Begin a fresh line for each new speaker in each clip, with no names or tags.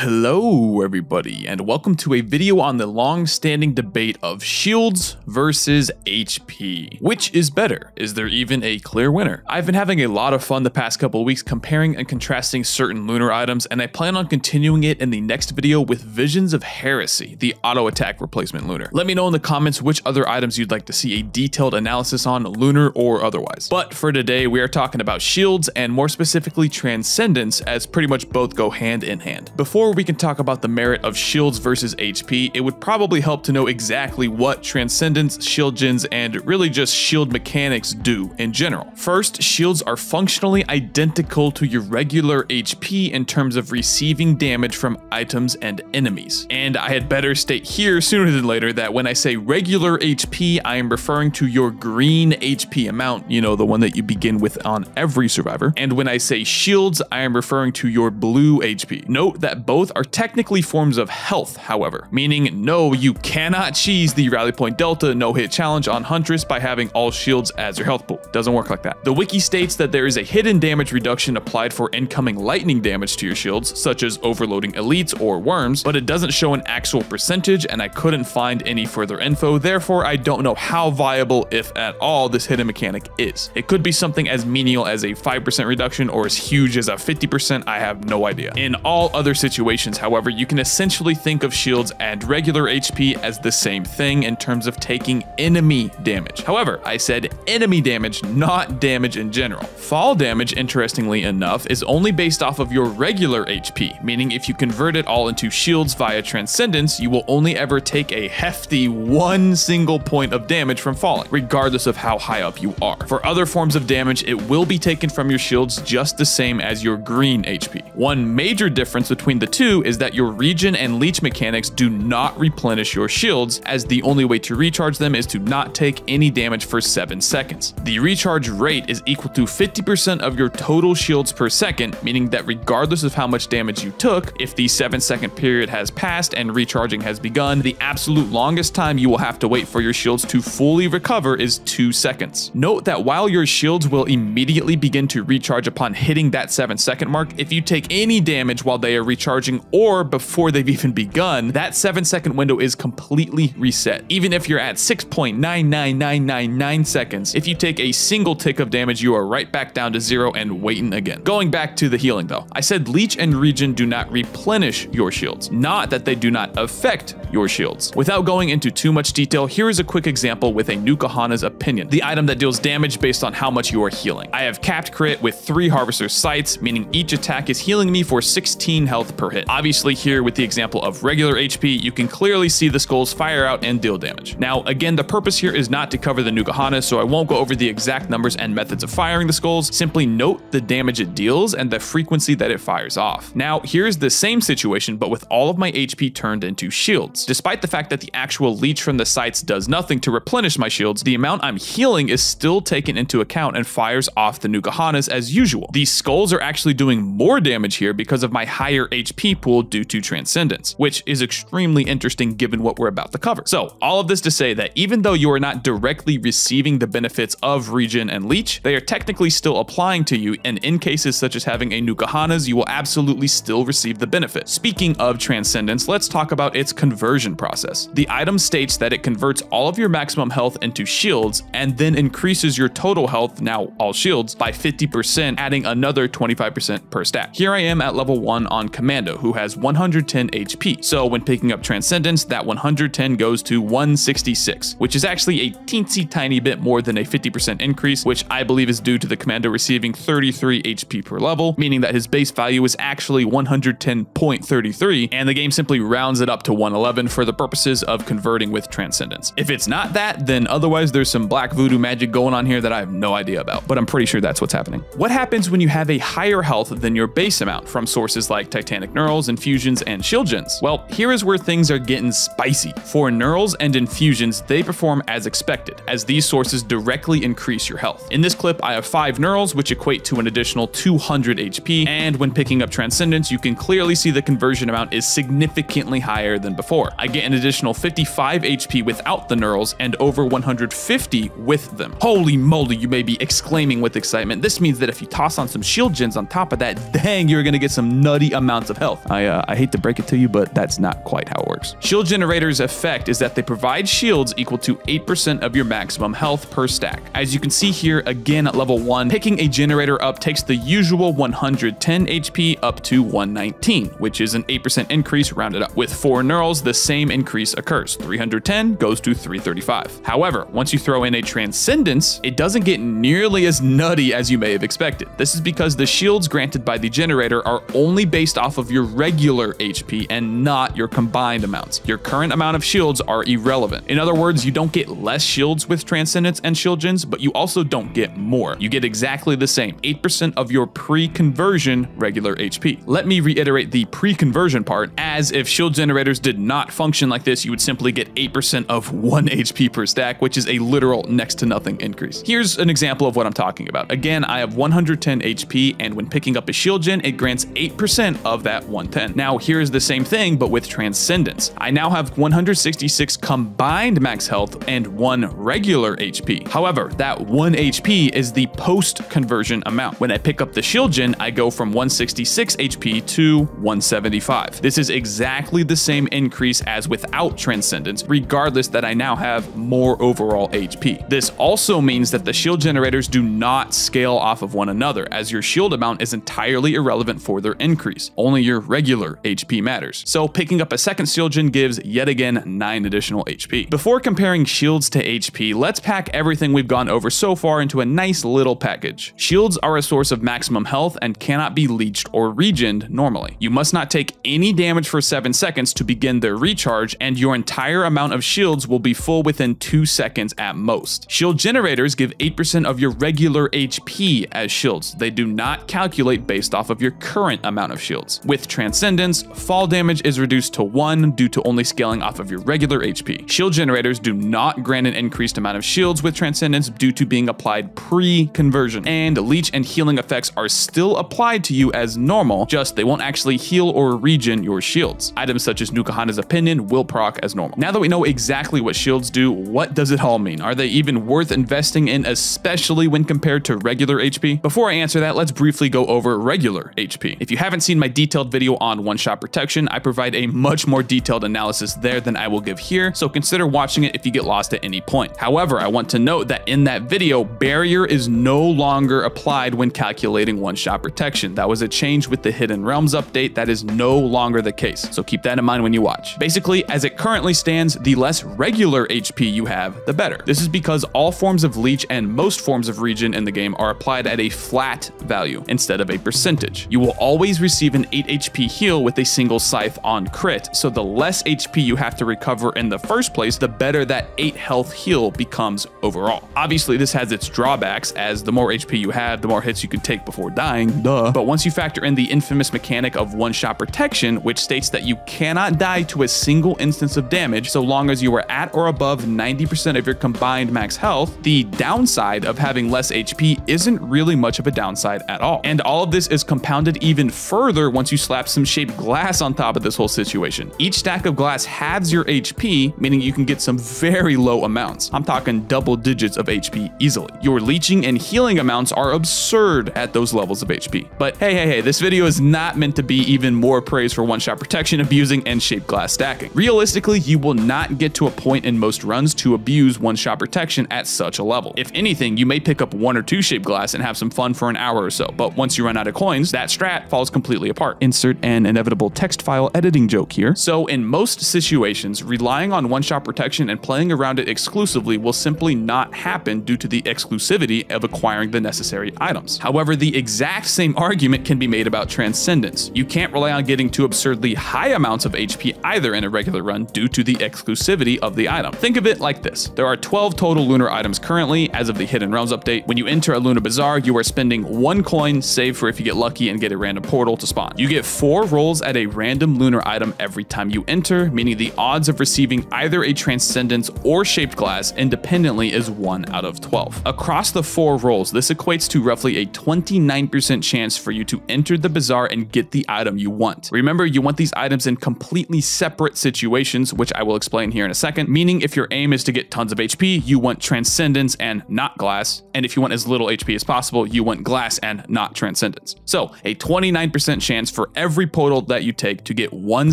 Hello everybody, and welcome to a video on the long-standing debate of shields versus HP. Which is better? Is there even a clear winner? I've been having a lot of fun the past couple of weeks comparing and contrasting certain lunar items, and I plan on continuing it in the next video with Visions of Heresy, the auto attack replacement lunar. Let me know in the comments which other items you'd like to see a detailed analysis on, lunar or otherwise. But for today, we are talking about shields and more specifically transcendence, as pretty much both go hand in hand. Before we can talk about the merit of shields versus HP, it would probably help to know exactly what transcendence, shield gens, and really just shield mechanics do in general. First, shields are functionally identical to your regular HP in terms of receiving damage from items and enemies. And I had better state here sooner than later that when I say regular HP, I am referring to your green HP amount, you know, the one that you begin with on every survivor. And when I say shields, I am referring to your blue HP. Note that both are technically forms of health, however, meaning no, you cannot cheese the Rally Point Delta no-hit challenge on Huntress by having all shields as your health pool. Doesn't work like that. The wiki states that there is a hidden damage reduction applied for incoming lightning damage to your shields, such as overloading elites or worms, but it doesn't show an actual percentage, and I couldn't find any further info, therefore I don't know how viable, if at all, this hidden mechanic is. It could be something as menial as a 5% reduction or as huge as a 50%, I have no idea. In all other situations, however, you can essentially think of shields and regular HP as the same thing in terms of taking enemy damage. However, I said enemy damage, not damage in general. Fall damage, interestingly enough, is only based off of your regular HP, meaning if you convert it all into shields via transcendence, you will only ever take a hefty one single point of damage from falling, regardless of how high up you are. For other forms of damage, it will be taken from your shields just the same as your green HP. One major difference between the two is that your regen and leech mechanics do not replenish your shields, as the only way to recharge them is to not take any damage for 7 seconds. The recharge rate is equal to 50% of your total shields per second, meaning that regardless of how much damage you took, if the 7-second period has passed and recharging has begun, the absolute longest time you will have to wait for your shields to fully recover is 2 seconds. Note that while your shields will immediately begin to recharge upon hitting that 7-second mark, if you take any damage while they are recharging or before they've even begun, that 7-second window is completely reset. Even if you're at 6.99999 seconds, if you take a single tick of damage, you are right back down to 0 and waiting again. Going back to the healing though, I said leech and regen do not replenish your shields, not that they do not affect your shields. Without going into too much detail, here is a quick example with a Nukahana's opinion, the item that deals damage based on how much you are healing. I have capped crit with 3 Harvester's Sights, meaning each attack is healing me for 16 health per hit. Obviously here with the example of regular HP, you can clearly see the skulls fire out and deal damage. Now again, the purpose here is not to cover the Nukahana, so I won't go over the exact numbers and methods of firing the skulls, simply note the damage it deals and the frequency that it fires off. Now here's the same situation but with all of my HP turned into shields. Despite the fact that the actual leech from the sights does nothing to replenish my shields, the amount I'm healing is still taken into account and fires off the Nukahanas as usual. These skulls are actually doing more damage here because of my higher HP pool due to transcendence, which is extremely interesting given what we're about to cover. So all of this to say that even though you are not directly receiving the benefits of regen and leech, they are technically still applying to you, and in cases such as having a Nukahanas, you will absolutely still receive the benefit. Speaking of transcendence, let's talk about its conversion process. The item states that it converts all of your maximum health into shields and then increases your total health, now all shields, by 50%, adding another 25% per stack. Here I am at level 1 on Commando, who has 110 HP. So when picking up Transcendence, that 110 goes to 166, which is actually a teensy tiny bit more than a 50% increase, which I believe is due to the Commando receiving 33 HP per level, meaning that his base value is actually 110.33, and the game simply rounds it up to 111 for the purposes of converting with Transcendence. If it's not that, then otherwise there's some black voodoo magic going on here that I have no idea about, but I'm pretty sure that's what's happening. What happens when you have a higher health than your base amount from sources like Titanic Neurals, Infusions, and Shield Gens? Well, here is where things are getting spicy. For Neurals and Infusions, they perform as expected, as these sources directly increase your health. In this clip, I have 5 Neurals, which equate to an additional 200 HP, and when picking up Transcendence, you can clearly see the conversion amount is significantly higher than before. I get an additional 55 HP without the Neurals and over 150 with them. Holy moly, you may be exclaiming with excitement. This means that if you toss on some Shield Gens on top of that, dang, you're gonna get some nutty amounts of health. health. I hate to break it to you, but that's not quite how it works. Shield generators' effect is that they provide shields equal to 8% of your maximum health per stack. As you can see here, again at level 1, picking a generator up takes the usual 110 HP up to 119, which is an 8% increase rounded up. With 4 neurals, the same increase occurs. 310 goes to 335. However, once you throw in a transcendence, it doesn't get nearly as nutty as you may have expected. This is because the shields granted by the generator are only based off of your regular HP and not your combined amounts. Your current amount of shields are irrelevant. In other words, you don't get less shields with transcendence and shield gens, but you also don't get more. You get exactly the same, 8% of your pre-conversion regular HP. Let me reiterate the pre-conversion part, as if shield generators did not function like this, you would simply get 8% of 1 HP per stack, which is a literal next to nothing increase. Here's an example of what I'm talking about. Again, I have 110 HP, and when picking up a shield gen, it grants 8% of that 110. Now, here's the same thing, but with transcendence. I now have 166 combined max health and 1 regular HP. However, that 1 HP is the post-conversion amount. When I pick up the shield gen, I go from 166 HP to 175. This is exactly the same increase as without transcendence, regardless that I now have more overall HP. This also means that the shield generators do not scale off of one another, as your shield amount is entirely irrelevant for their increase. Only your regular HP matters. So picking up a second shield gen gives yet again 9 additional HP. Before comparing shields to HP, let's pack everything we've gone over so far into a nice little package. Shields are a source of maximum health and cannot be leeched or regened normally. You must not take any damage for 7 seconds to begin their recharge, and your entire amount of shields will be full within 2 seconds at most. Shield generators give 8% of your regular HP as shields. They do not calculate based off of your current amount of shields. With transcendence, fall damage is reduced to 1 due to only scaling off of your regular HP. Shield generators do not grant an increased amount of shields with transcendence due to being applied pre-conversion, and leech and healing effects are still applied to you as normal, just they won't actually heal or regen your shields. Items such as Nukahana's Opinion will proc as normal. Now that we know exactly what shields do, what does it all mean? Are they even worth investing in, especially when compared to regular HP? Before I answer that, let's briefly go over regular HP. If you haven't seen my detailed video on one-shot protection, I provide a much more detailed analysis there than I will give here, so consider watching it if you get lost at any point. However, I want to note that in that video, barrier is no longer applied when calculating one-shot protection. That was a change with the Hidden Realms update. That is no longer the case, so keep that in mind when you watch. Basically, as it currently stands, the less regular HP you have, the better. This is because all forms of leech and most forms of regen in the game are applied at a flat value instead of a percentage. You will always receive an 8 HP heal with a single scythe on crit, so the less HP you have to recover in the first place, the better that 8 health heal becomes overall. Obviously, this has its drawbacks, as the more HP you have, the more hits you can take before dying, duh. But once you factor in the infamous mechanic of one-shot protection, which states that you cannot die to a single instance of damage so long as you are at or above 90% of your combined max health, the downside of having less HP isn't really much of a downside at all. And all of this is compounded even further once you slap some shaped glass on top of this whole situation. Each stack of glass halves your HP, meaning you can get some very low amounts. I'm talking double digits of HP easily. Your leeching and healing amounts are absurd at those levels of HP. But hey, this video is not meant to be even more praise for one-shot protection abusing and shaped glass stacking. Realistically, you will not get to a point in most runs to abuse one-shot protection at such a level. If anything, you may pick up 1 or 2 shaped glass and have some fun for an hour or so, but once you run out of coins, that strat falls completely apart. Insert an inevitable text file editing joke here. So in most situations, relying on one-shot protection and playing around it exclusively will simply not happen due to the exclusivity of acquiring the necessary items. However, the exact same argument can be made about transcendence. You can't rely on getting to absurdly high amounts of HP either in a regular run due to the exclusivity of the item. Think of it like this. There are 12 total lunar items currently as of the Hidden Realms update. When you enter a Lunar Bazaar, you are spending 1 coin, save for if you get lucky and get a random portal to spawn. You get 4 rolls at a random lunar item every time you enter, meaning the odds of receiving either a transcendence or shaped glass independently is 1 out of 12. Across the 4 rolls, this equates to roughly a 29% chance for you to enter the bazaar and get the item you want. Remember, you want these items in completely separate situations, which I will explain here in a second, meaning if your aim is to get tons of HP, you want transcendence and not glass, and if you want as little HP as possible, you want glass and not transcendence. So a 29% chance for every portal that you take to get 1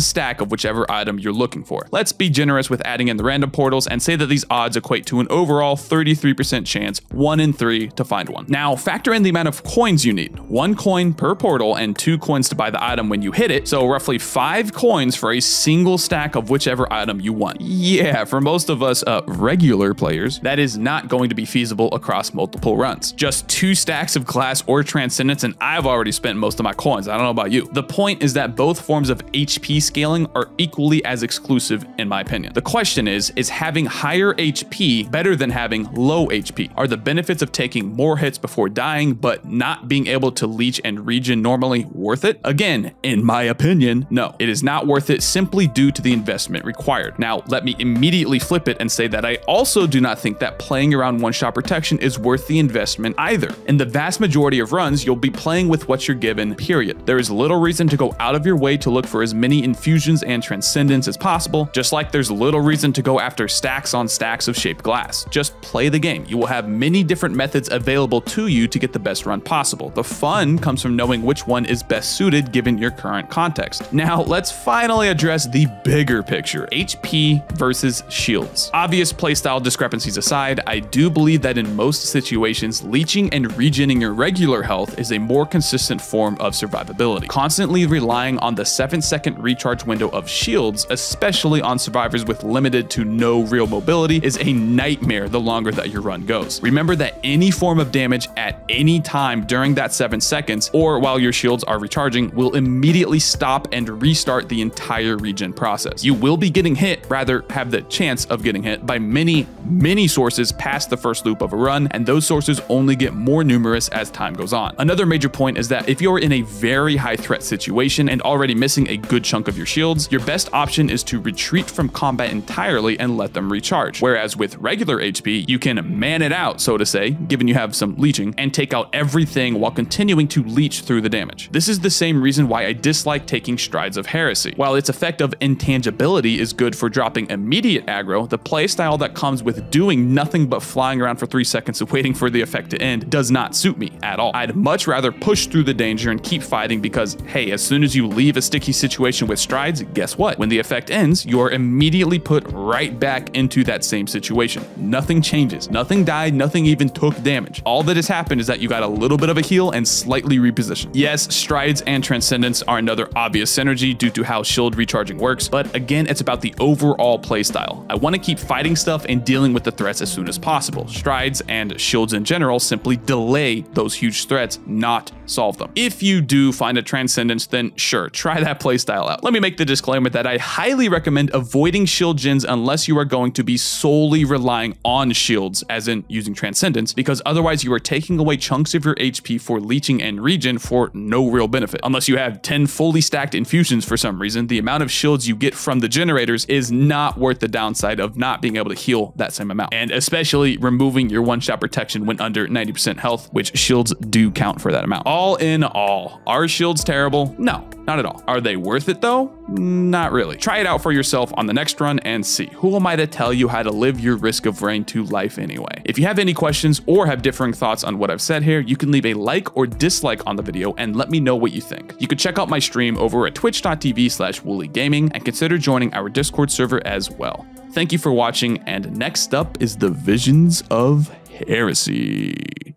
stack of whichever item you're looking for. Let's be generous with adding in the random portals and say that these odds equate to an overall 33% chance, 1 in 3 to find one. Now factor in the amount of coins you need, 1 coin per portal and 2 coins to buy the item when you hit it, so roughly 5 coins for a single stack of whichever item you want. Yeah, for most of us regular players, that is not going to be feasible across multiple runs. Just 2 stacks of glass or transcendence and I've already spent most of my coins. I don't know about you. The point is that both forms of HP scaling are equally as exclusive in my opinion. The question is having higher HP better than having low HP? Are the benefits of taking more hits before dying but not being able to leech and regen normally worth it? Again, in my opinion, no. It is not worth it simply due to the investment required. Now, let me immediately flip it and say that I also do not think that playing around one-shot protection is worth the investment either. In the vast majority of runs, you'll be playing with what you're given, period. There is little reason to go out of your way to look for as many infusions and transcendence as possible, just like there's little reason to go after stacks on stacks of shaped glass. Just play the game. You will have many different methods available to you to get the best run possible. The fun comes from knowing which one is best suited given your current context. Now, let's finally address the bigger picture, HP versus shields. Obvious playstyle discrepancies aside, I do believe that in most situations, leeching and regening your regular health is a more consistent form of survivability. Constantly relying on the 7-second recharge window of shields, especially on survivors with limited to no real mobility, is a nightmare the longer that your run goes. Remember that any form of damage at any time during that 7 seconds, or while your shields are recharging, will immediately stop and restart the entire regen process. You will be getting hit, rather have the chance of getting hit, by many sources past the first loop of a run, and those sources only get more numerous as time goes on. Another major point is that if you're in a very high threat situation and already missing a good chunk of your shields, your best option is to retreat from combat entirely and let them recharge. Whereas with regular HP, you can man it out, so to say, given you have some leeching, and take out everything while continuing to leech through the damage. This is the same reason why I dislike taking Strides of Heresy. While its effect of intangibility is good for dropping immediate aggro, the playstyle that comes with doing nothing but flying around for 3 seconds and waiting for the effect to end does not suit me at all. I'd much rather push through the danger and keep fighting because, hey, as soon as you leave a sticky situation with Strides, guess what? When the effect ends, you are immediately put right back into that same situation. Nothing changes. Nothing died. Nothing even took damage. All that has happened is that you got a little bit of a heal and slightly repositioned. Yes, Strides and Transcendence are another obvious synergy due to how shield recharging works, but again, it's about the overall playstyle. I want to keep fighting stuff and dealing with the threats as soon as possible. Strides and shields in general simply delay those huge threats, not solve them. If you do find a Transcendence, then sure, try that playstyle out. Let me make the disclaimer that I highly recommend avoiding shield gens unless you are going to be solely relying on shields, as in using Transcendence, because otherwise you are taking away chunks of your HP for leeching and regen for no real benefit. Unless you have 10 fully stacked infusions for some reason, the amount of shields you get from the generators is not worth the downside of not being able to heal that same amount. And especially removing your one-shot protection when under 90% health, which shields do count for that amount. All in all, are shields terrible? No, not at all. Are they worth it though? Not really. Try it out for yourself on the next run and see. Who am I to tell you how to live your Risk of Rain 2 life anyway? If you have any questions or have differing thoughts on what I've said here, you can leave a like or dislike on the video and let me know what you think. You can check out my stream over at twitch.tv/Woolie Gaming and consider joining our Discord server as well. Thank you for watching, and next up is the Visions of Heresy.